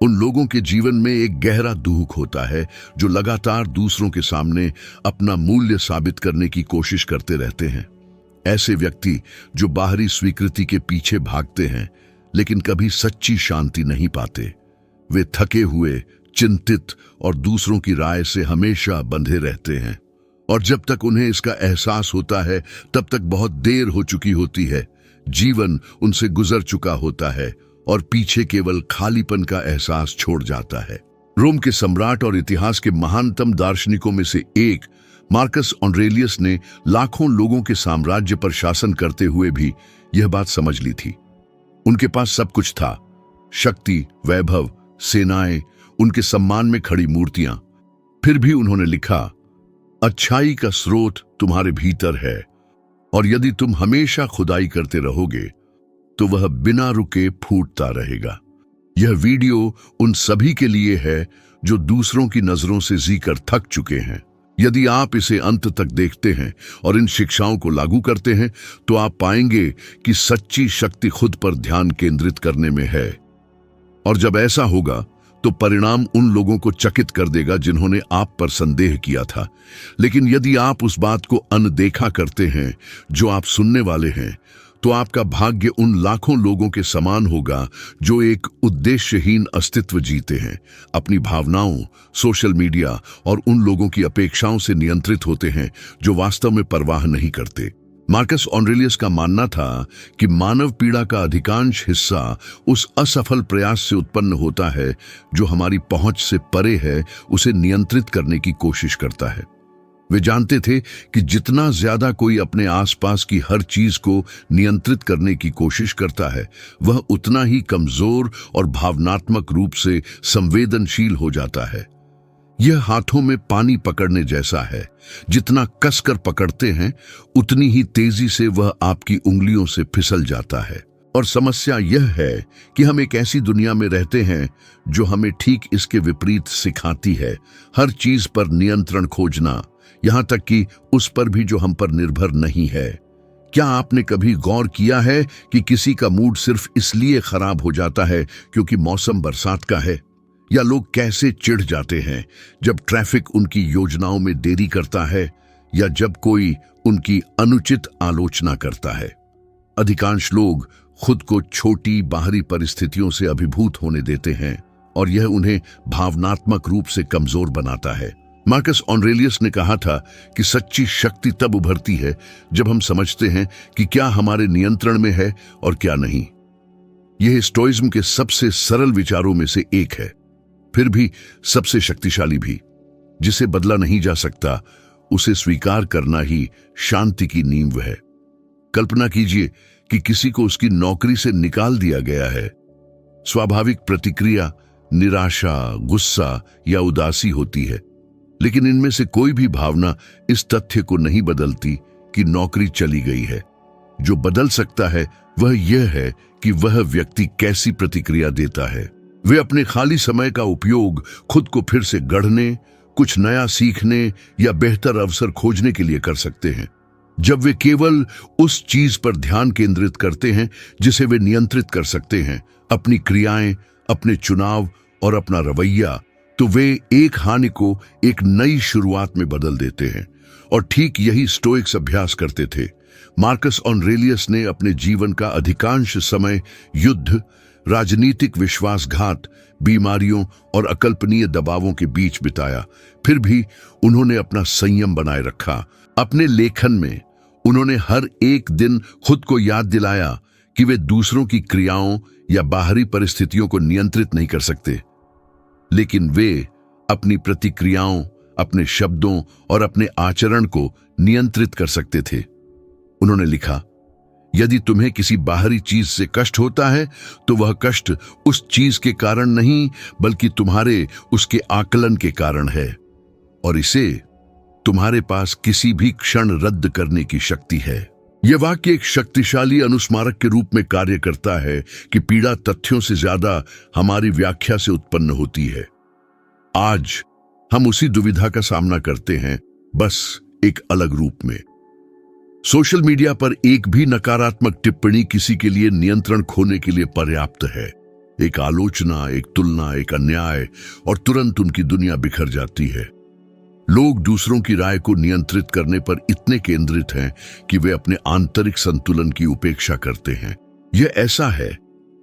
उन लोगों के जीवन में एक गहरा दुख होता है जो लगातार दूसरों के सामने अपना मूल्य साबित करने की कोशिश करते रहते हैं। ऐसे व्यक्ति जो बाहरी स्वीकृति के पीछे भागते हैं लेकिन कभी सच्ची शांति नहीं पाते। वे थके हुए, चिंतित और दूसरों की राय से हमेशा बंधे रहते हैं, और जब तक उन्हें इसका एहसास होता है तब तक बहुत देर हो चुकी होती है। जीवन उनसे गुजर चुका होता है और पीछे केवल खालीपन का एहसास छोड़ जाता है। रोम के सम्राट और इतिहास के महानतम दार्शनिकों में से एक मार्कस ऑरेलियस ने लाखों लोगों के साम्राज्य पर शासन करते हुए भी यह बात समझ ली थी। उनके पास सब कुछ था, शक्ति, वैभव, सेनाएं, उनके सम्मान में खड़ी मूर्तियां। फिर भी उन्होंने लिखा, अच्छाई का स्रोत तुम्हारे भीतर है, और यदि तुम हमेशा खुदाई करते रहोगे तो वह बिना रुके फूटता रहेगा। यह वीडियो उन सभी के लिए है जो दूसरों की नजरों से जीकर थक चुके हैं। यदि आप इसे अंत तक देखते हैं और इन शिक्षाओं को लागू करते हैं तो आप पाएंगे कि सच्ची शक्ति खुद पर ध्यान केंद्रित करने में है। और जब ऐसा होगा तो परिणाम उन लोगों को चकित कर देगा जिन्होंने आप पर संदेह किया था। लेकिन यदि आप उस बात को अनदेखा करते हैं जो आप सुनने वाले हैं, तो आपका भाग्य उन लाखों लोगों के समान होगा जो एक उद्देश्यहीन अस्तित्व जीते हैं, अपनी भावनाओं, सोशल मीडिया और उन लोगों की अपेक्षाओं से नियंत्रित होते हैं जो वास्तव में परवाह नहीं करते। मार्कस ऑरेलियस का मानना था कि मानव पीड़ा का अधिकांश हिस्सा उस असफल प्रयास से उत्पन्न होता है जो हमारी पहुंच से परे है, उसे नियंत्रित करने की कोशिश करता है। वे जानते थे कि जितना ज्यादा कोई अपने आसपास की हर चीज को नियंत्रित करने की कोशिश करता है, वह उतना ही कमजोर और भावनात्मक रूप से संवेदनशील हो जाता है। यह हाथों में पानी पकड़ने जैसा है, जितना कसकर पकड़ते हैं उतनी ही तेजी से वह आपकी उंगलियों से फिसल जाता है। और समस्या यह है कि हम एक ऐसी दुनिया में रहते हैं जो हमें ठीक इसके विपरीत सिखाती है, हर चीज पर नियंत्रण खोजना, यहां तक कि उस पर भी जो हम पर निर्भर नहीं है। क्या आपने कभी गौर किया है कि किसी का मूड सिर्फ इसलिए खराब हो जाता है क्योंकि मौसम बरसात का है? या लोग कैसे चिढ़ जाते हैं जब ट्रैफिक उनकी योजनाओं में देरी करता है, या जब कोई उनकी अनुचित आलोचना करता है? अधिकांश लोग खुद को छोटी बाहरी परिस्थितियों से अभिभूत होने देते हैं और यह उन्हें भावनात्मक रूप से कमजोर बनाता है। मार्कस ऑरेलियस ने कहा था कि सच्ची शक्ति तब उभरती है जब हम समझते हैं कि क्या हमारे नियंत्रण में है और क्या नहीं। यह स्टोइज्म के सबसे सरल विचारों में से एक है, फिर भी सबसे शक्तिशाली भी। जिसे बदला नहीं जा सकता उसे स्वीकार करना ही शांति की नींव है। कल्पना कीजिए कि किसी को उसकी नौकरी से निकाल दिया गया है। स्वाभाविक प्रतिक्रिया निराशा, गुस्सा या उदासी होती है, लेकिन इनमें से कोई भी भावना इस तथ्य को नहीं बदलती कि नौकरी चली गई है। जो बदल सकता है वह यह है कि वह व्यक्ति कैसी प्रतिक्रिया देता है। वे अपने खाली समय का उपयोग खुद को फिर से गढ़ने, कुछ नया सीखने या बेहतर अवसर खोजने के लिए कर सकते हैं। जब वे केवल उस चीज पर ध्यान केंद्रित करते हैं जिसे वे नियंत्रित कर सकते हैं, अपनी क्रियाएं, अपने चुनाव और अपना रवैया, तो वे एक हानि को एक नई शुरुआत में बदल देते हैं। और ठीक यही स्टोइक्स अभ्यास करते थे। मार्कस ऑरेलियस ने अपने जीवन का अधिकांश समय युद्ध, राजनीतिक विश्वासघात, बीमारियों और अकल्पनीय दबावों के बीच बिताया। फिर भी उन्होंने अपना संयम बनाए रखा। अपने लेखन में उन्होंने हर एक दिन खुद को याद दिलाया कि वे दूसरों की क्रियाओं या बाहरी परिस्थितियों को नियंत्रित नहीं कर सकते, लेकिन वे अपनी प्रतिक्रियाओं, अपने शब्दों और अपने आचरण को नियंत्रित कर सकते थे। उन्होंने लिखा, यदि तुम्हें किसी बाहरी चीज से कष्ट होता है तो वह कष्ट उस चीज के कारण नहीं बल्कि तुम्हारे उसके आकलन के कारण है, और इसे तुम्हारे पास किसी भी क्षण रद्द करने की शक्ति है। यह वाक्य एक शक्तिशाली अनुस्मारक के रूप में कार्य करता है कि पीड़ा तथ्यों से ज्यादा हमारी व्याख्या से उत्पन्न होती है। आज हम उसी दुविधा का सामना करते हैं, बस एक अलग रूप में। सोशल मीडिया पर एक भी नकारात्मक टिप्पणी किसी के लिए नियंत्रण खोने के लिए पर्याप्त है। एक आलोचना, एक तुलना, एक अन्याय, और तुरंत उनकी दुनिया बिखर जाती है। लोग दूसरों की राय को नियंत्रित करने पर इतने केंद्रित हैं कि वे अपने आंतरिक संतुलन की उपेक्षा करते हैं। यह ऐसा है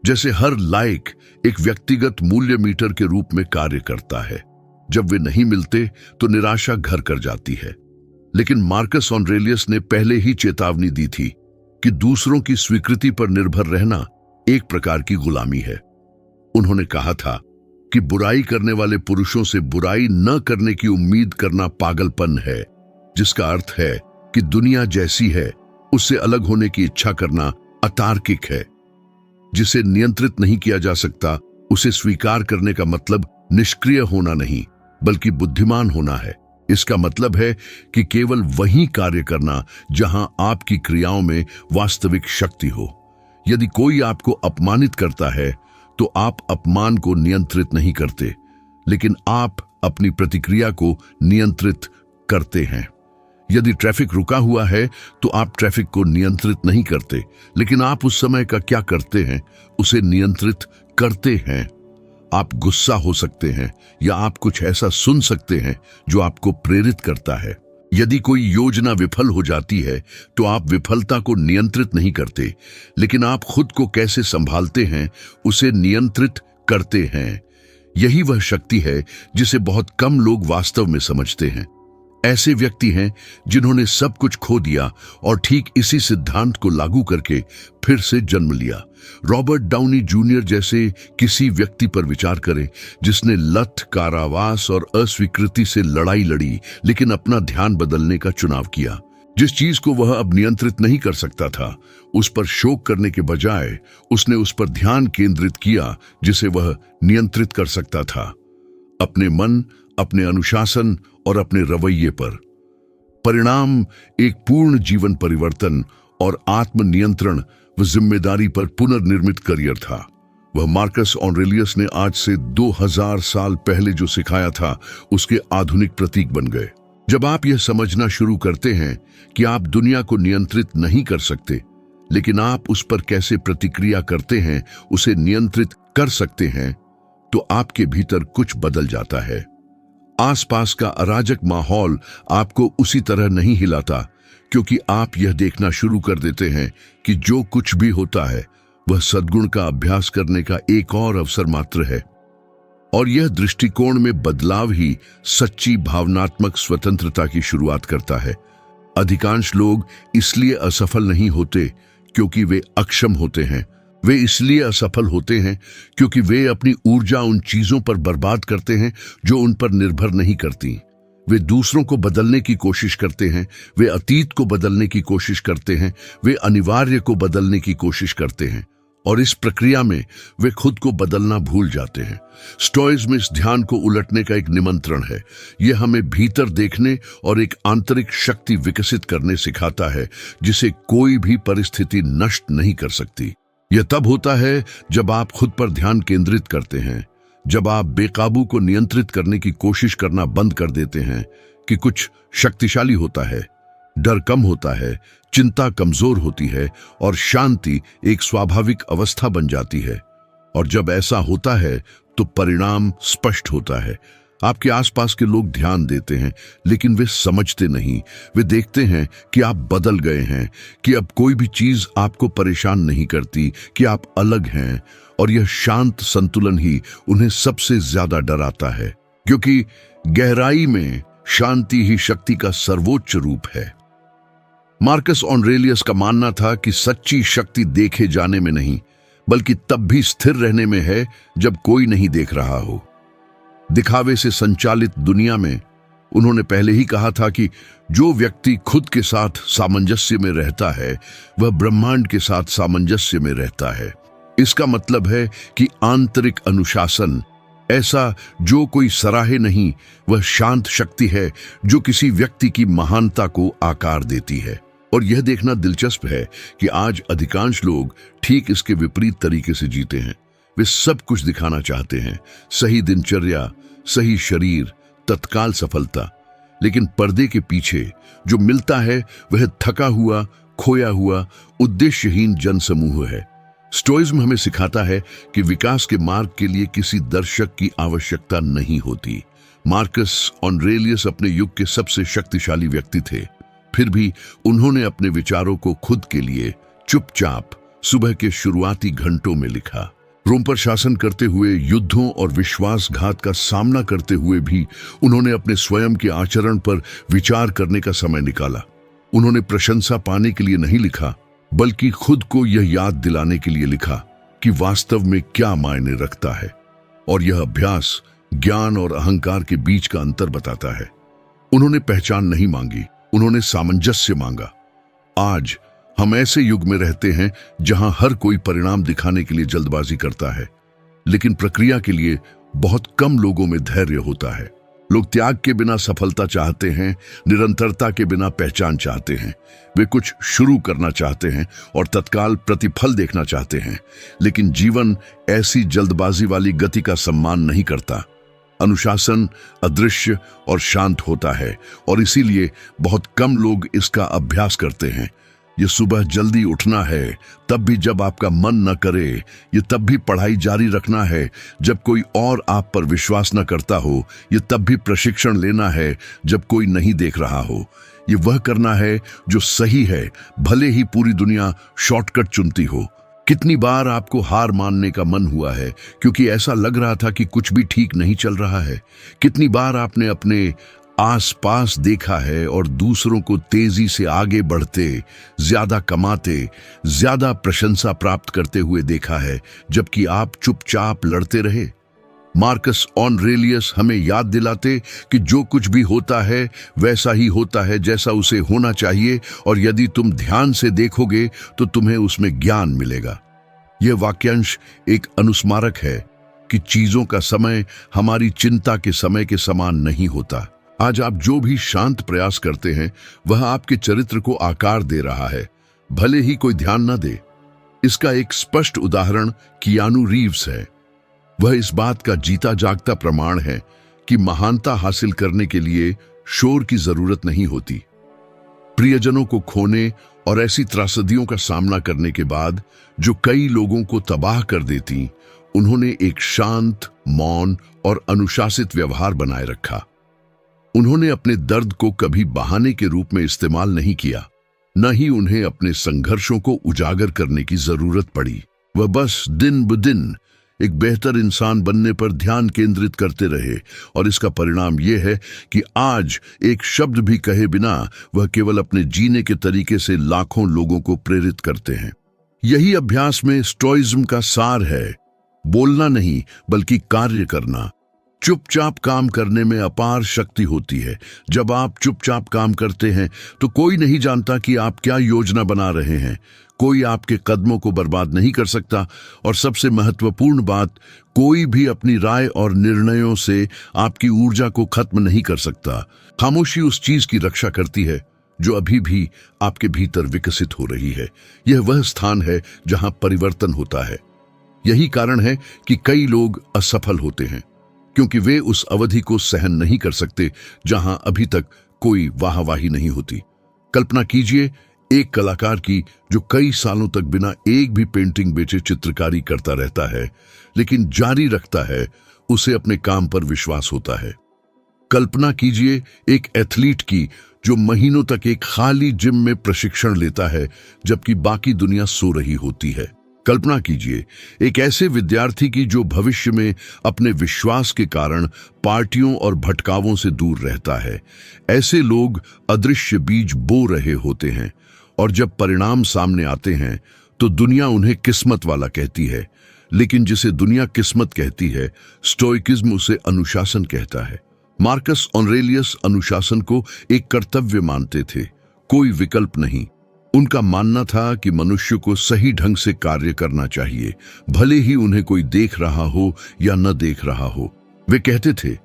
जैसे हर लाइक एक व्यक्तिगत मूल्य मीटर के रूप में कार्य करता है। जब वे नहीं मिलते तो निराशा घर कर जाती है। लेकिन मार्कस ऑरेलियस ने पहले ही चेतावनी दी थी कि दूसरों की स्वीकृति पर निर्भर रहना एक प्रकार की गुलामी है। उन्होंने कहा था कि बुराई करने वाले पुरुषों से बुराई न करने की उम्मीद करना पागलपन है, जिसका अर्थ है कि दुनिया जैसी है उससे अलग होने की इच्छा करना अतार्किक है। जिसे नियंत्रित नहीं किया जा सकता उसे स्वीकार करने का मतलब निष्क्रिय होना नहीं, बल्कि बुद्धिमान होना है। इसका मतलब है कि केवल वही कार्य करना जहां आपकी क्रियाओं में वास्तविक शक्ति हो। यदि कोई आपको अपमानित करता है तो आप अपमान को नियंत्रित नहीं करते, लेकिन आप अपनी प्रतिक्रिया को नियंत्रित करते हैं। यदि ट्रैफिक रुका हुआ है तो आप ट्रैफिक को नियंत्रित नहीं करते, लेकिन आप उस समय का क्या करते हैं उसे नियंत्रित करते हैं। आप गुस्सा हो सकते हैं या आप कुछ ऐसा सुन सकते हैं जो आपको प्रेरित करता है। यदि कोई योजना विफल हो जाती है तो आप विफलता को नियंत्रित नहीं करते, लेकिन आप खुद को कैसे संभालते हैं उसे नियंत्रित करते हैं। यही वह शक्ति है जिसे बहुत कम लोग वास्तव में समझते हैं। ऐसे व्यक्ति हैं जिन्होंने सब कुछ खो दिया और ठीक इसी सिद्धांत को लागू करके फिर से जन्म लिया। रॉबर्ट डाउनी जूनियर जैसे किसी व्यक्ति पर विचार करें जिसने लत, कारावास और अस्वीकृति से लड़ाई लड़ी, लेकिन अपना ध्यान बदलने का चुनाव किया। जिस चीज को वह अब नियंत्रित नहीं कर सकता था, उस पर शोक करने के बजाय उसने उस पर ध्यान केंद्रित किया जिसे वह नियंत्रित कर सकता था, अपने मन, अपने अनुशासन और अपने रवैये पर। परिणाम एक पूर्ण जीवन परिवर्तन और आत्मनियंत्रण व जिम्मेदारी पर पुनर्निर्मित करियर था। वह मार्कस ऑरेलियस ने आज से 2000 साल पहले जो सिखाया था उसके आधुनिक प्रतीक बन गए। जब आप यह समझना शुरू करते हैं कि आप दुनिया को नियंत्रित नहीं कर सकते, लेकिन आप उस पर कैसे प्रतिक्रिया करते हैं उसे नियंत्रित कर सकते हैं, तो आपके भीतर कुछ बदल जाता है। आसपास का अराजक माहौल आपको उसी तरह नहीं हिलाता, क्योंकि आप यह देखना शुरू कर देते हैं कि जो कुछ भी होता है वह सद्गुण का अभ्यास करने का एक और अवसर मात्र है। और यह दृष्टिकोण में बदलाव ही सच्ची भावनात्मक स्वतंत्रता की शुरुआत करता है। अधिकांश लोग इसलिए असफल नहीं होते क्योंकि वे अक्षम होते हैं। वे इसलिए असफल होते हैं क्योंकि वे अपनी ऊर्जा उन चीजों पर बर्बाद करते हैं जो उन पर निर्भर नहीं करती। वे दूसरों को बदलने की कोशिश करते हैं, वे अतीत को बदलने की कोशिश करते हैं, वे अनिवार्य को बदलने की कोशिश करते हैं, और इस प्रक्रिया में वे खुद को बदलना भूल जाते हैं। स्टोइज्म इस ध्यान को उलटने का एक निमंत्रण है। यह हमें भीतर देखने और एक आंतरिक शक्ति विकसित करने सिखाता है जिसे कोई भी परिस्थिति नष्ट नहीं कर सकती। यह तब होता है जब आप खुद पर ध्यान केंद्रित करते हैं, जब आप बेकाबू को नियंत्रित करने की कोशिश करना बंद कर देते हैं कि कुछ शक्तिशाली होता है, डर कम होता है, चिंता कमजोर होती है और शांति एक स्वाभाविक अवस्था बन जाती है। और जब ऐसा होता है तो परिणाम स्पष्ट होता है। आपके आसपास के लोग ध्यान देते हैं, लेकिन वे समझते नहीं। वे देखते हैं कि आप बदल गए हैं, कि अब कोई भी चीज आपको परेशान नहीं करती, कि आप अलग हैं, और यह शांत संतुलन ही उन्हें सबसे ज्यादा डराता है, क्योंकि गहराई में शांति ही शक्ति का सर्वोच्च रूप है। मार्कस ऑरेलियस का मानना था कि सच्ची शक्ति देखे जाने में नहीं, बल्कि तब भी स्थिर रहने में है जब कोई नहीं देख रहा हो। दिखावे से संचालित दुनिया में उन्होंने पहले ही कहा था कि जो व्यक्ति खुद के साथ सामंजस्य में रहता है वह ब्रह्मांड के साथ सामंजस्य में रहता है। इसका मतलब है कि आंतरिक अनुशासन, ऐसा जो कोई सराहे नहीं, वह शांत शक्ति है जो किसी व्यक्ति की महानता को आकार देती है। और यह देखना दिलचस्प है कि आज अधिकांश लोग ठीक इसके विपरीत तरीके से जीते हैं। वे सब कुछ दिखाना चाहते हैं, सही दिनचर्या, सही शरीर, तत्काल सफलता, लेकिन पर्दे के पीछे जो मिलता है वह थका हुआ, खोया हुआ, उद्देश्यहीन जनसमूह है। स्टोइज्म हमें सिखाता है कि विकास के मार्ग के लिए किसी दर्शक की आवश्यकता नहीं होती। मार्कस ऑरेलियस अपने युग के सबसे शक्तिशाली व्यक्ति थे, फिर भी उन्होंने अपने विचारों को खुद के लिए चुपचाप सुबह के शुरुआती घंटों में लिखा। रोम पर शासन करते हुए, युद्धों और विश्वासघात का सामना करते हुए भी उन्होंने अपने स्वयं के आचरण पर विचार करने का समय निकाला। उन्होंने प्रशंसा पाने के लिए नहीं लिखा, बल्कि खुद को यह याद दिलाने के लिए लिखा कि वास्तव में क्या मायने रखता है। और यह अभ्यास ज्ञान और अहंकार के बीच का अंतर बताता है। उन्होंने पहचान नहीं मांगी, उन्होंने सामंजस्य मांगा। आज हम ऐसे युग में रहते हैं जहां हर कोई परिणाम दिखाने के लिए जल्दबाजी करता है, लेकिन प्रक्रिया के लिए बहुत कम लोगों में धैर्य होता है। लोग त्याग के बिना सफलता चाहते हैं, निरंतरता के बिना पहचान चाहते हैं। वे कुछ शुरू करना चाहते हैं और तत्काल प्रतिफल देखना चाहते हैं, लेकिन जीवन ऐसी जल्दबाजी वाली गति का सम्मान नहीं करता। अनुशासन अदृश्य और शांत होता है, और इसीलिए बहुत कम लोग इसका अभ्यास करते हैं। ये सुबह जल्दी उठना है, तब भी जब आपका मन न करे। ये तब भी पढ़ाई जारी रखना है जब कोई और आप पर विश्वास न करता हो। ये तब भी प्रशिक्षण लेना है जब कोई नहीं देख रहा हो। ये वह करना है जो सही है, भले ही पूरी दुनिया शॉर्टकट चुनती हो। कितनी बार आपको हार मानने का मन हुआ है क्योंकि ऐसा लग रहा था कि कुछ भी ठीक नहीं चल रहा है? कितनी बार आपने अपने आसपास देखा है और दूसरों को तेजी से आगे बढ़ते, ज्यादा कमाते, ज्यादा प्रशंसा प्राप्त करते हुए देखा है, जबकि आप चुपचाप लड़ते रहे? मार्कस ऑरेलियस हमें याद दिलाते कि जो कुछ भी होता है वैसा ही होता है जैसा उसे होना चाहिए, और यदि तुम ध्यान से देखोगे तो तुम्हें उसमें ज्ञान मिलेगा। यह वाक्यांश एक अनुस्मारक है कि चीजों का समय हमारी चिंता के समय के समान नहीं होता। आज आप जो भी शांत प्रयास करते हैं वह आपके चरित्र को आकार दे रहा है, भले ही कोई ध्यान न दे। इसका एक स्पष्ट उदाहरण कियानू रीव्स है। वह इस बात का जीता जागता प्रमाण है कि महानता हासिल करने के लिए शोर की जरूरत नहीं होती। प्रियजनों को खोने और ऐसी त्रासदियों का सामना करने के बाद जो कई लोगों को तबाह कर देती, उन्होंने एक शांत, मौन और अनुशासित व्यवहार बनाए रखा। उन्होंने अपने दर्द को कभी बहाने के रूप में इस्तेमाल नहीं किया, न ही उन्हें अपने संघर्षों को उजागर करने की जरूरत पड़ी। वह बस दिन ब दिन एक बेहतर इंसान बनने पर ध्यान केंद्रित करते रहे, और इसका परिणाम यह है कि आज एक शब्द भी कहे बिना वह केवल अपने जीने के तरीके से लाखों लोगों को प्रेरित करते हैं। यही अभ्यास में स्टोइज्म का सार है। बोलना नहीं बल्कि कार्य करना। चुपचाप काम करने में अपार शक्ति होती है। जब आप चुपचाप काम करते हैं तो कोई नहीं जानता कि आप क्या योजना बना रहे हैं। कोई आपके कदमों को बर्बाद नहीं कर सकता, और सबसे महत्वपूर्ण बात, कोई भी अपनी राय और निर्णयों से आपकी ऊर्जा को खत्म नहीं कर सकता। खामोशी उस चीज की रक्षा करती है जो अभी भी आपके भीतर विकसित हो रही है। यह वह स्थान है जहां परिवर्तन होता है। यही कारण है कि कई लोग असफल होते हैं, क्योंकि वे उस अवधि को सहन नहीं कर सकते जहां अभी तक कोई वाहवाही नहीं होती। कल्पना कीजिए एक कलाकार की जो कई सालों तक बिना एक भी पेंटिंग बेचे चित्रकारी करता रहता है, लेकिन जारी रखता है। उसे अपने काम पर विश्वास होता है। कल्पना कीजिए एक एथलीट की जो महीनों तक एक खाली जिम में प्रशिक्षण लेता है जबकि बाकी दुनिया सो रही होती है। कल्पना कीजिए एक ऐसे विद्यार्थी की जो भविष्य में अपने विश्वास के कारण पार्टियों और भटकावों से दूर रहता है। ऐसे लोग अदृश्य बीज बो रहे होते हैं, और जब परिणाम सामने आते हैं तो दुनिया उन्हें किस्मत वाला कहती है। लेकिन जिसे दुनिया किस्मत कहती है, स्टोइकिज्म उसे अनुशासन कहता है। मार्कस ऑरेलियस अनुशासन को एक कर्तव्य मानते थे, कोई विकल्प नहीं। उनका मानना था कि मनुष्य को सही ढंग से कार्य करना चाहिए, भले ही उन्हें कोई देख रहा हो या न देख रहा हो। वे कहते थे,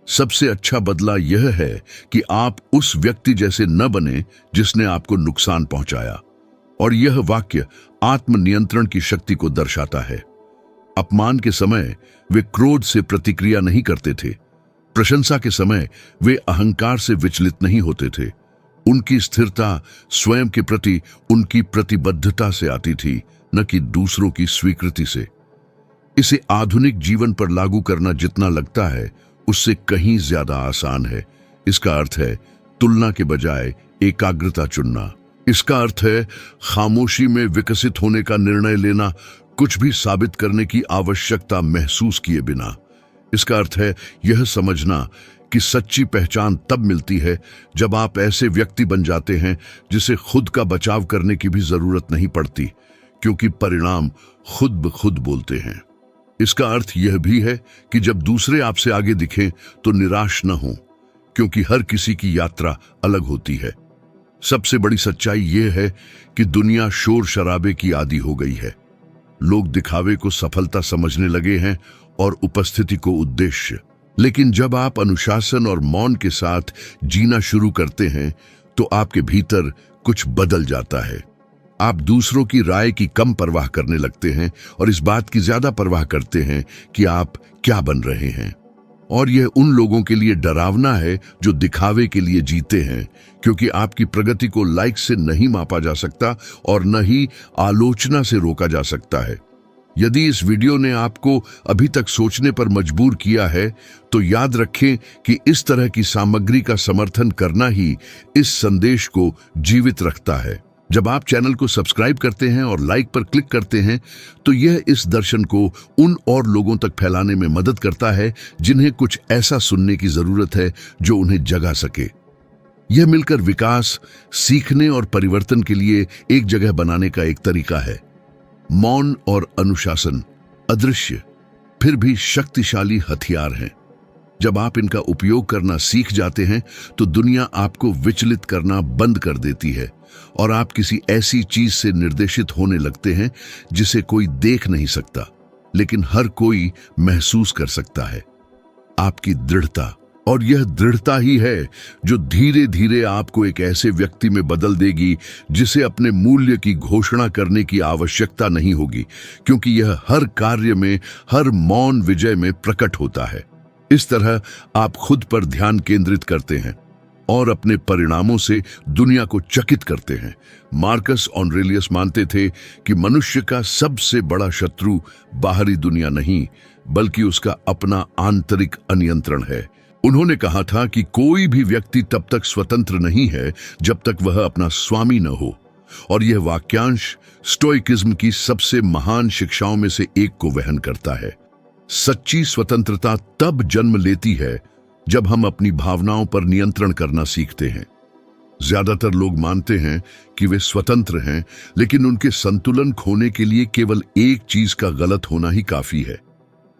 सबसे अच्छा बदला यह है कि आप उस व्यक्ति जैसे न बने जिसने आपको नुकसान पहुंचाया। और यह वाक्य आत्मनियंत्रण की शक्ति को दर्शाता है। अपमान के समय वे क्रोध से प्रतिक्रिया नहीं करते थे। प्रशंसा के समय वे अहंकार से विचलित नहीं होते थे। उनकी स्थिरता स्वयं के प्रति उनकी प्रतिबद्धता से आती थी, न कि दूसरों की स्वीकृति से। इसे आधुनिक जीवन पर लागू करना जितना लगता है उससे कहीं ज्यादा आसान है। इसका अर्थ है तुलना के बजाय एकाग्रता चुनना। इसका अर्थ है खामोशी में विकसित होने का निर्णय लेना, कुछ भी साबित करने की आवश्यकता महसूस किए बिना। इसका अर्थ है यह समझना कि सच्ची पहचान तब मिलती है जब आप ऐसे व्यक्ति बन जाते हैं जिसे खुद का बचाव करने की भी जरूरत नहीं पड़ती, क्योंकि परिणाम खुद ब खुद बोलते हैं। इसका अर्थ यह भी है कि जब दूसरे आपसे आगे दिखें तो निराश न हो, क्योंकि हर किसी की यात्रा अलग होती है। सबसे बड़ी सच्चाई यह है कि दुनिया शोर शराबे की आदी हो गई है। लोग दिखावे को सफलता समझने लगे हैं और उपस्थिति को उद्देश्य। लेकिन जब आप अनुशासन और मौन के साथ जीना शुरू करते हैं तो आपके भीतर कुछ बदल जाता है। आप दूसरों की राय की कम परवाह करने लगते हैं और इस बात की ज्यादा परवाह करते हैं कि आप क्या बन रहे हैं। और यह उन लोगों के लिए डरावना है जो दिखावे के लिए जीते हैं, क्योंकि आपकी प्रगति को लाइक से नहीं मापा जा सकता और न ही आलोचना से रोका जा सकता है। यदि इस वीडियो ने आपको अभी तक सोचने पर मजबूर किया है तो याद रखें कि इस तरह की सामग्री का समर्थन करना ही इस संदेश को जीवित रखता है। जब आप चैनल को सब्सक्राइब करते हैं और लाइक पर क्लिक करते हैं तो यह इस दर्शन को उन और लोगों तक फैलाने में मदद करता है जिन्हें कुछ ऐसा सुनने की जरूरत है जो उन्हें जगा सके। यह मिलकर विकास, सीखने और परिवर्तन के लिए एक जगह बनाने का एक तरीका है। मौन और अनुशासन अदृश्य फिर भी शक्तिशाली हथियार हैं। जब आप इनका उपयोग करना सीख जाते हैं तो दुनिया आपको विचलित करना बंद कर देती है और आप किसी ऐसी चीज से निर्देशित होने लगते हैं जिसे कोई देख नहीं सकता, लेकिन हर कोई महसूस कर सकता है। आपकी दृढ़ता, और यह दृढ़ता ही है जो धीरे धीरे आपको एक ऐसे व्यक्ति में बदल देगी जिसे अपने मूल्य की घोषणा करने की आवश्यकता नहीं होगी, क्योंकि यह हर कार्य में, हर मौन विजय में प्रकट होता है। इस तरह आप खुद पर ध्यान केंद्रित करते हैं और अपने परिणामों से दुनिया को चकित करते हैं। मार्कस ऑरेलियस मानते थे कि मनुष्य का सबसे बड़ा शत्रु बाहरी दुनिया नहीं, बल्कि उसका अपना आंतरिक अनियंत्रण है। उन्होंने कहा था कि कोई भी व्यक्ति तब तक स्वतंत्र नहीं है जब तक वह अपना स्वामी न हो, और यह वाक्यांश स्टोइकिज्म की सबसे महान शिक्षाओं में से एक को वहन करता है। सच्ची स्वतंत्रता तब जन्म लेती है जब हम अपनी भावनाओं पर नियंत्रण करना सीखते हैं। ज्यादातर लोग मानते हैं कि वे स्वतंत्र हैं, लेकिन उनके संतुलन खोने के लिए केवल एक चीज का गलत होना ही काफी है।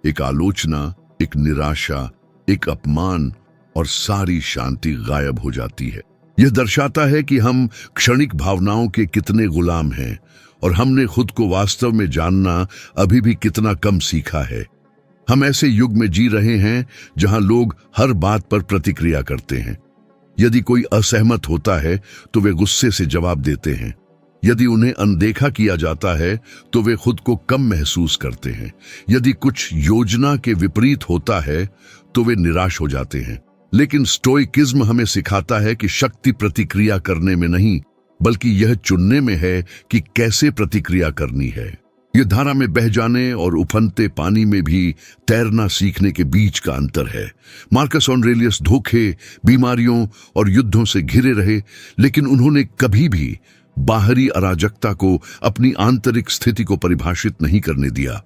एक आलोचना, एक निराशा, एक अपमान, और सारी शांति गायब हो जाती है। यह दर्शाता है कि हम क्षणिक भावनाओं के कितने गुलाम हैं और हमने खुद को वास्तव में जानना अभी भी कितना कम सीखा है। हम ऐसे युग में जी रहे हैं जहां लोग हर बात पर प्रतिक्रिया करते हैं। यदि कोई असहमत होता है तो वे गुस्से से जवाब देते हैं। यदि उन्हें अनदेखा किया जाता है तो वे खुद को कम महसूस करते हैं। यदि कुछ योजना के विपरीत होता है तो वे निराश हो जाते हैं। लेकिन स्टोइकिज्म हमें सिखाता है कि शक्ति प्रतिक्रिया करने में नहीं, बल्कि यह चुनने में है कि कैसे प्रतिक्रिया करनी है। यह धारा में बह जाने और उफनते पानी में भी तैरना सीखने के बीच का अंतर है। मार्कस ऑरेलियस धोखे, बीमारियों और युद्धों से घिरे रहे, लेकिन उन्होंने कभी भी बाहरी अराजकता को अपनी आंतरिक स्थिति को परिभाषित नहीं करने दिया।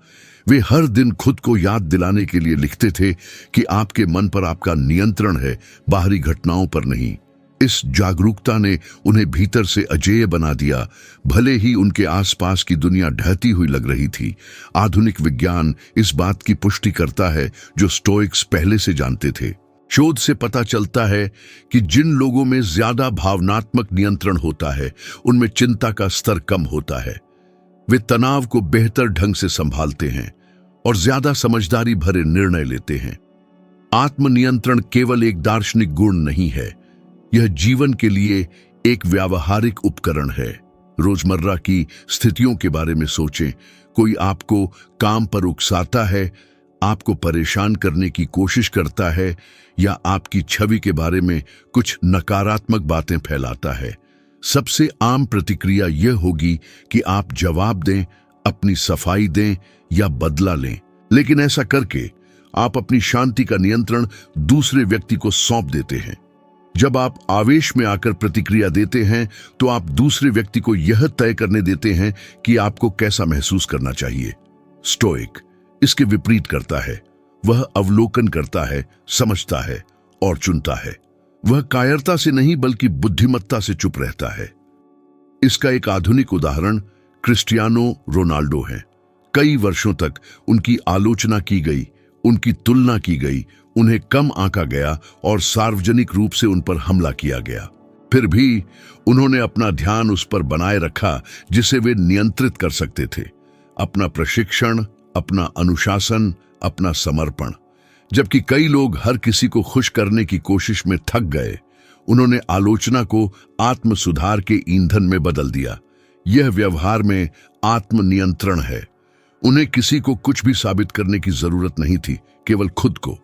वे हर दिन खुद को याद दिलाने के लिए लिखते थे कि आपके मन पर आपका नियंत्रण है, बाहरी घटनाओं पर नहीं। इस जागरूकता ने उन्हें भीतर से अजेय बना दिया, भले ही उनके आसपास की दुनिया ढहती हुई लग रही थी। आधुनिक विज्ञान इस बात की पुष्टि करता है जो स्टोइक्स पहले से जानते थे। शोध से पता चलता है कि जिन लोगों में ज्यादा भावनात्मक नियंत्रण होता है उनमें चिंता का स्तर कम होता है। वे तनाव को बेहतर ढंग से संभालते हैं और ज्यादा समझदारी भरे निर्णय लेते हैं। आत्मनियंत्रण केवल एक दार्शनिक गुण नहीं है, यह जीवन के लिए एक व्यावहारिक उपकरण है। रोजमर्रा की स्थितियों के बारे में सोचें। कोई आपको काम पर उकसाता है, आपको परेशान करने की कोशिश करता है या आपकी छवि के बारे में कुछ नकारात्मक बातें फैलाता है। सबसे आम प्रतिक्रिया यह होगी कि आप जवाब दें, अपनी सफाई दें या बदला लें, लेकिन ऐसा करके आप अपनी शांति का नियंत्रण दूसरे व्यक्ति को सौंप देते हैं। जब आप आवेश में आकर प्रतिक्रिया देते हैं तो आप दूसरे व्यक्ति को यह तय करने देते हैं कि आपको कैसा महसूस करना चाहिए। स्टोइक इसके विपरीत करता है। वह अवलोकन करता है, समझता है और चुनता है। वह कायरता से नहीं बल्कि बुद्धिमत्ता से चुप रहता है। इसका एक आधुनिक उदाहरण क्रिस्टियानो रोनाल्डो है। कई वर्षों तक उनकी आलोचना की गई, उनकी तुलना की गई, उन्हें कम आंका गया और सार्वजनिक रूप से उन पर हमला किया गया। फिर भी उन्होंने अपना ध्यान उस पर बनाए रखा जिसे वे नियंत्रित कर सकते थे, अपना प्रशिक्षण, अपना अनुशासन, अपना समर्पण। जबकि कई लोग हर किसी को खुश करने की कोशिश में थक गए, उन्होंने आलोचना को आत्म सुधार के ईंधन में बदल दिया। यह व्यवहार में आत्मनियंत्रण है। उन्हें किसी को कुछ भी साबित करने की जरूरत नहीं थी, केवल खुद को।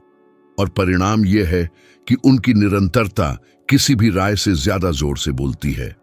और परिणाम यह है कि उनकी निरंतरता किसी भी राय से ज्यादा जोर से बोलती है।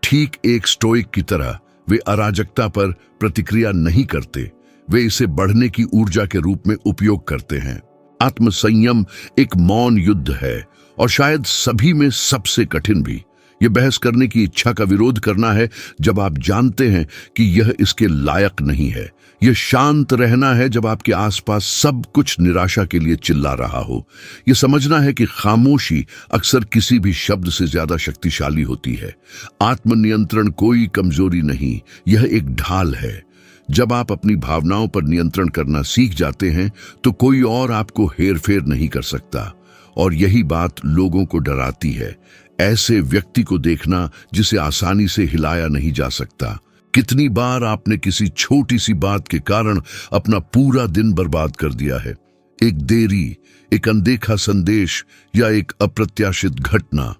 ठीक एक स्टोइक की तरह वे अराजकता पर प्रतिक्रिया नहीं करते, वे इसे बढ़ने की ऊर्जा के रूप में उपयोग करते हैं। आत्मसंयम एक मौन युद्ध है और शायद सभी में सबसे कठिन भी। यह बहस करने की इच्छा का विरोध करना है जब आप जानते हैं कि यह इसके लायक नहीं है। यह शांत रहना है जब आपके आसपास सब कुछ निराशा के लिए चिल्ला रहा हो। यह समझना है कि खामोशी अक्सर किसी भी शब्द से ज्यादा शक्तिशाली होती है। आत्मनियंत्रण कोई कमजोरी नहीं, यह एक ढाल है। जब आप अपनी भावनाओं पर नियंत्रण करना सीख जाते हैं तो कोई और आपको हेरफेर नहीं कर सकता। और यही बात लोगों को डराती है, ऐसे व्यक्ति को देखना जिसे आसानी से हिलाया नहीं जा सकता। कितनी बार आपने किसी छोटी सी बात के कारण अपना पूरा दिन बर्बाद कर दिया है? एक देरी, एक अनदेखा संदेश या एक अप्रत्याशित घटना।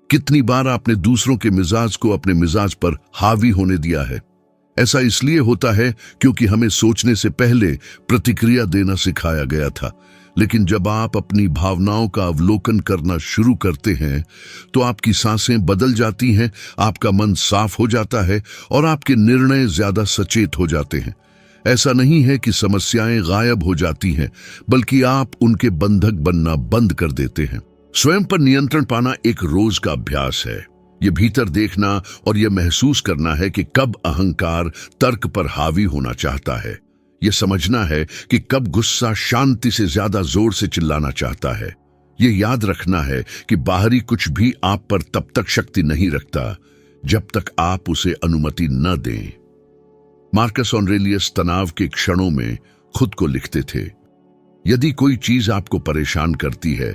कितनी बार आपने दूसरों के मिजाज को अपने मिजाज पर हावी होने दिया है? ऐसा इसलिए होता है क्योंकि हमें सोचने से पहले प्रतिक्रिया देना सिखाया गया था। लेकिन जब आप अपनी भावनाओं का अवलोकन करना शुरू करते हैं तो आपकी सांसें बदल जाती हैं, आपका मन साफ हो जाता है और आपके निर्णय ज्यादा सचेत हो जाते हैं। ऐसा नहीं है कि समस्याएं गायब हो जाती हैं, बल्कि आप उनके बंधक बनना बंद कर देते हैं। स्वयं पर नियंत्रण पाना एक रोज का अभ्यास है। यह भीतर देखना और यह महसूस करना है कि कब अहंकार तर्क पर हावी होना चाहता है। यह समझना है कि कब गुस्सा शांति से ज्यादा जोर से चिल्लाना चाहता है। यह याद रखना है कि बाहरी कुछ भी आप पर तब तक शक्ति नहीं रखता जब तक आप उसे अनुमति न दें। मार्कस ऑरेलियस तनाव के क्षणों में खुद को लिखते थे, यदि कोई चीज आपको परेशान करती है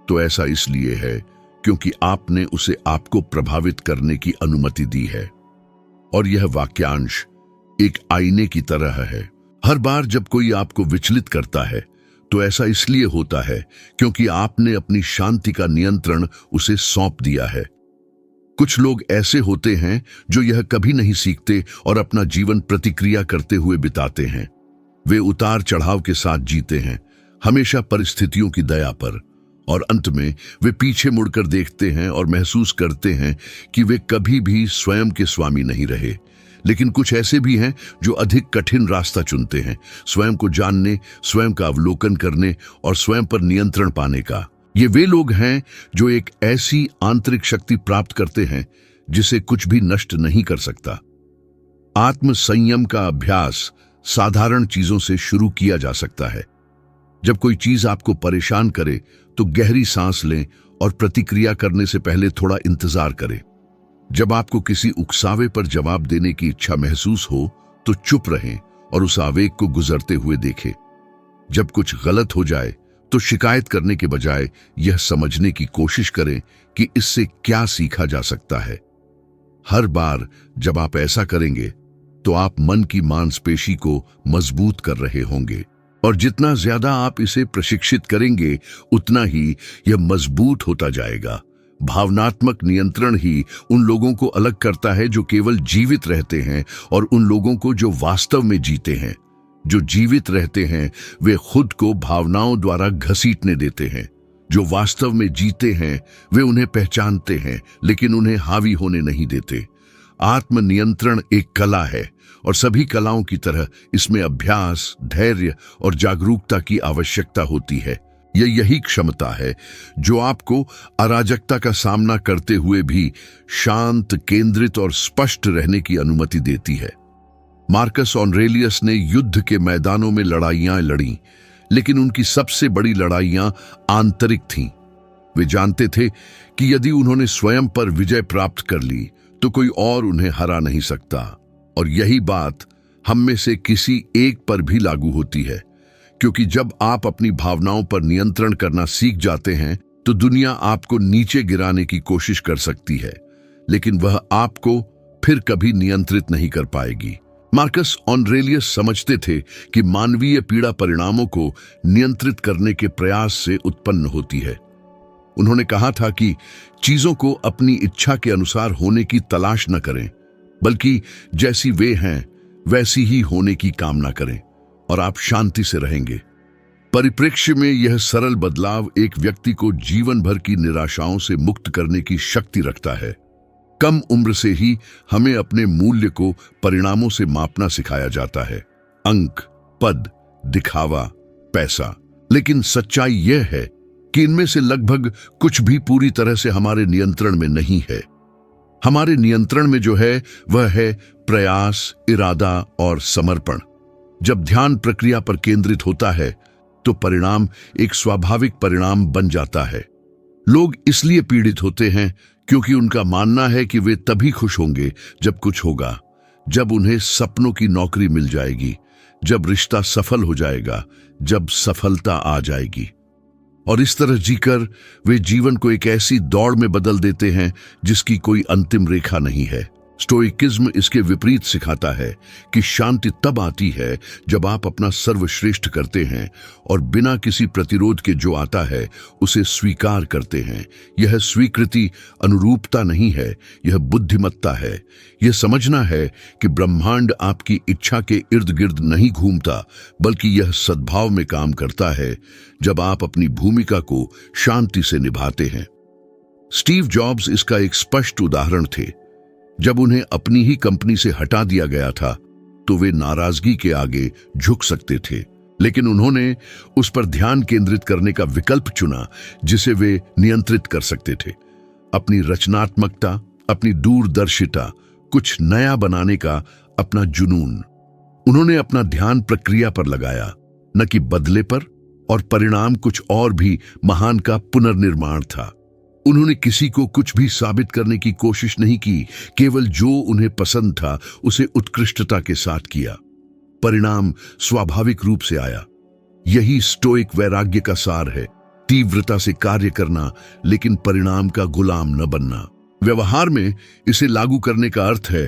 तो ऐसा इसलिए है क्योंकि आपने उसे आपको प्रभावित करने की अनुमति दी है। और यह वाक्यांश एक आईने की तरह है। हर बार जब कोई आपको विचलित करता है तो ऐसा इसलिए होता है क्योंकि आपने अपनी शांति का नियंत्रण उसे सौंप दिया है। कुछ लोग ऐसे होते हैं जो यह कभी नहीं सीखते और अपना जीवन प्रतिक्रिया करते हुए बिताते हैं। वे उतार चढ़ाव के साथ जीते हैं, हमेशा परिस्थितियों की दया पर, और अंत में वे पीछे मुड़कर देखते हैं और महसूस करते हैं कि वे कभी भी स्वयं के स्वामी नहीं रहे। लेकिन कुछ ऐसे भी हैं जो अधिक कठिन रास्ता चुनते हैं, स्वयं को जानने, स्वयं का अवलोकन करने और स्वयं पर नियंत्रण पाने का। ये वे लोग हैं जो एक ऐसी आंतरिक शक्ति प्राप्त करते हैं जिसे कुछ भी नष्ट नहीं कर सकता। आत्म संयम का अभ्यास साधारण चीजों से शुरू किया जा सकता है। जब कोई चीज आपको परेशान करे तो गहरी सांस लें और प्रतिक्रिया करने से पहले थोड़ा इंतजार करें। जब आपको किसी उकसावे पर जवाब देने की इच्छा महसूस हो तो चुप रहें और उस आवेग को गुजरते हुए देखें। जब कुछ गलत हो जाए तो शिकायत करने के बजाय यह समझने की कोशिश करें कि इससे क्या सीखा जा सकता है। हर बार जब आप ऐसा करेंगे तो आप मन की मांसपेशी को मजबूत कर रहे होंगे, और जितना ज्यादा आप इसे प्रशिक्षित करेंगे उतना ही यह मजबूत होता जाएगा। भावनात्मक नियंत्रण ही उन लोगों को अलग करता है जो केवल जीवित रहते हैं और उन लोगों को जो वास्तव में जीते हैं। जो जीवित रहते हैं वे खुद को भावनाओं द्वारा घसीटने देते हैं। जो वास्तव में जीते हैं वे उन्हें पहचानते हैं लेकिन उन्हें हावी होने नहीं देते। आत्मनियंत्रण एक कला है और सभी कलाओं की तरह इसमें अभ्यास, धैर्य और जागरूकता की आवश्यकता होती है। यही क्षमता है जो आपको अराजकता का सामना करते हुए भी शांत, केंद्रित और स्पष्ट रहने की अनुमति देती है। मार्कस ऑरेलियस ने युद्ध के मैदानों में लड़ाइयां लड़ी, लेकिन उनकी सबसे बड़ी लड़ाइयां आंतरिक थीं। वे जानते थे कि यदि उन्होंने स्वयं पर विजय प्राप्त कर ली तो कोई और उन्हें हरा नहीं सकता। और यही बात हम में से किसी एक पर भी लागू होती है, क्योंकि जब आप अपनी भावनाओं पर नियंत्रण करना सीख जाते हैं तो दुनिया आपको नीचे गिराने की कोशिश कर सकती है, लेकिन वह आपको फिर कभी नियंत्रित नहीं कर पाएगी। मार्कस ऑरेलियस समझते थे कि मानवीय पीड़ा परिणामों को नियंत्रित करने के प्रयास से उत्पन्न होती है। उन्होंने कहा था कि चीजों को अपनी इच्छा के अनुसार होने की तलाश न करें, बल्कि जैसी वे हैं वैसी ही होने की कामना करें और आप शांति से रहेंगे। परिप्रेक्ष्य में यह सरल बदलाव एक व्यक्ति को जीवन भर की निराशाओं से मुक्त करने की शक्ति रखता है। कम उम्र से ही हमें अपने मूल्य को परिणामों से मापना सिखाया जाता है, अंक, पद, दिखावा, पैसा। लेकिन सच्चाई यह है कि इनमें से लगभग कुछ भी पूरी तरह से हमारे नियंत्रण में नहीं है। हमारे नियंत्रण में जो है वह है प्रयास, इरादा और समर्पण। जब ध्यान प्रक्रिया पर केंद्रित होता है तो परिणाम एक स्वाभाविक परिणाम बन जाता है। लोग इसलिए पीड़ित होते हैं क्योंकि उनका मानना है कि वे तभी खुश होंगे जब कुछ होगा, जब उन्हें सपनों की नौकरी मिल जाएगी, जब रिश्ता सफल हो जाएगा, जब सफलता आ जाएगी। और इस तरह जीकर वे जीवन को एक ऐसी दौड़ में बदल देते हैं जिसकी कोई अंतिम रेखा नहीं है। स्टोइकिज्म इसके विपरीत सिखाता है कि शांति तब आती है जब आप अपना सर्वश्रेष्ठ करते हैं और बिना किसी प्रतिरोध के जो आता है उसे स्वीकार करते हैं। यह स्वीकृति अनुरूपता नहीं है, यह बुद्धिमत्ता है। यह समझना है कि ब्रह्मांड आपकी इच्छा के इर्द गिर्द नहीं घूमता, बल्कि यह सद्भाव में काम करता है जब आप अपनी भूमिका को शांति से निभाते हैं। स्टीव जॉब्स इसका एक स्पष्ट उदाहरण थे। जब उन्हें अपनी ही कंपनी से हटा दिया गया था तो वे नाराजगी के आगे झुक सकते थे, लेकिन उन्होंने उस पर ध्यान केंद्रित करने का विकल्प चुना जिसे वे नियंत्रित कर सकते थे। अपनी रचनात्मकता, अपनी दूरदर्शिता, कुछ नया बनाने का अपना जुनून। उन्होंने अपना ध्यान प्रक्रिया पर लगाया, न कि बदले पर, और परिणाम कुछ और भी महान का पुनर्निर्माण था। उन्होंने किसी को कुछ भी साबित करने की कोशिश नहीं की, केवल जो उन्हें पसंद था उसे उत्कृष्टता के साथ किया। परिणाम स्वाभाविक रूप से आया। यही स्टोइक वैराग्य का सार है, तीव्रता से कार्य करना लेकिन परिणाम का गुलाम न बनना। व्यवहार में इसे लागू करने का अर्थ है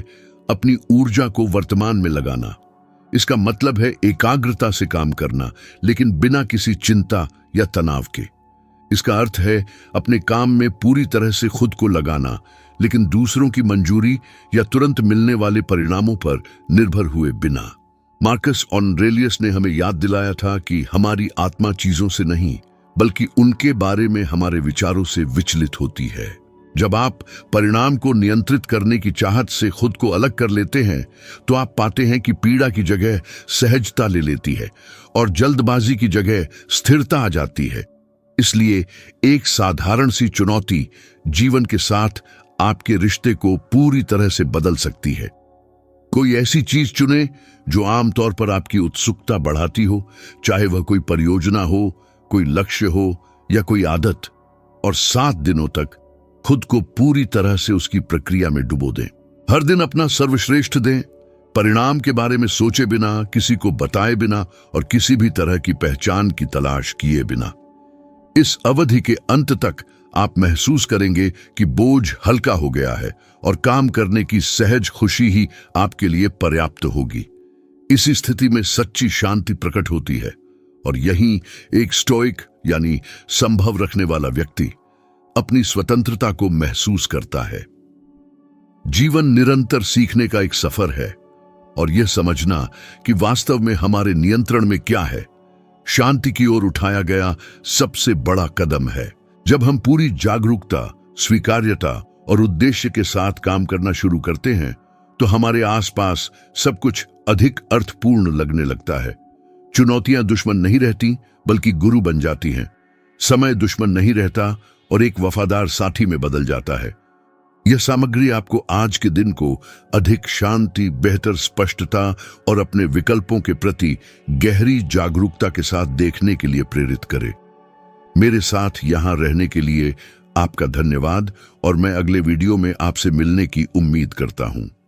अपनी ऊर्जा को वर्तमान में लगाना। इसका मतलब है एकाग्रता से काम करना, लेकिन बिना किसी चिंता या तनाव के। इसका अर्थ है अपने काम में पूरी तरह से खुद को लगाना, लेकिन दूसरों की मंजूरी या तुरंत मिलने वाले परिणामों पर निर्भर हुए बिना। मार्कस ऑरेलियस ने हमें याद दिलाया था कि हमारी आत्मा चीजों से नहीं, बल्कि उनके बारे में हमारे विचारों से विचलित होती है। जब आप परिणाम को नियंत्रित करने की चाहत से खुद को अलग कर लेते हैं तो आप पाते हैं कि पीड़ा की जगह सहजता ले लेती है और जल्दबाजी की जगह स्थिरता आ जाती है। इसलिए एक साधारण सी चुनौती जीवन के साथ आपके रिश्ते को पूरी तरह से बदल सकती है। कोई ऐसी चीज चुने जो आमतौर पर आपकी उत्सुकता बढ़ाती हो, चाहे वह कोई परियोजना हो, कोई लक्ष्य हो या कोई आदत, और 7 दिनों तक खुद को पूरी तरह से उसकी प्रक्रिया में डुबो दें। हर दिन अपना सर्वश्रेष्ठ दें, परिणाम के बारे में सोचे बिना, किसी को बताए बिना और किसी भी तरह की पहचान की तलाश किए बिना। इस अवधि के अंत तक आप महसूस करेंगे कि बोझ हल्का हो गया है और काम करने की सहज खुशी ही आपके लिए पर्याप्त होगी। इसी स्थिति में सच्ची शांति प्रकट होती है और यही एक स्टोइक यानी संभव रखने वाला व्यक्ति अपनी स्वतंत्रता को महसूस करता है। जीवन निरंतर सीखने का एक सफर है और यह समझना कि वास्तव में हमारे नियंत्रण में क्या है, शांति की ओर उठाया गया सबसे बड़ा कदम है। जब हम पूरी जागरूकता, स्वीकार्यता और उद्देश्य के साथ काम करना शुरू करते हैं तो हमारे आसपास सब कुछ अधिक अर्थपूर्ण लगने लगता है। चुनौतियां दुश्मन नहीं रहती, बल्कि गुरु बन जाती हैं। समय दुश्मन नहीं रहता और एक वफादार साथी में बदल जाता है। यह सामग्री आपको आज के दिन को अधिक शांति, बेहतर स्पष्टता और अपने विकल्पों के प्रति गहरी जागरूकता के साथ देखने के लिए प्रेरित करे। मेरे साथ यहां रहने के लिए आपका धन्यवाद और मैं अगले वीडियो में आपसे मिलने की उम्मीद करता हूं।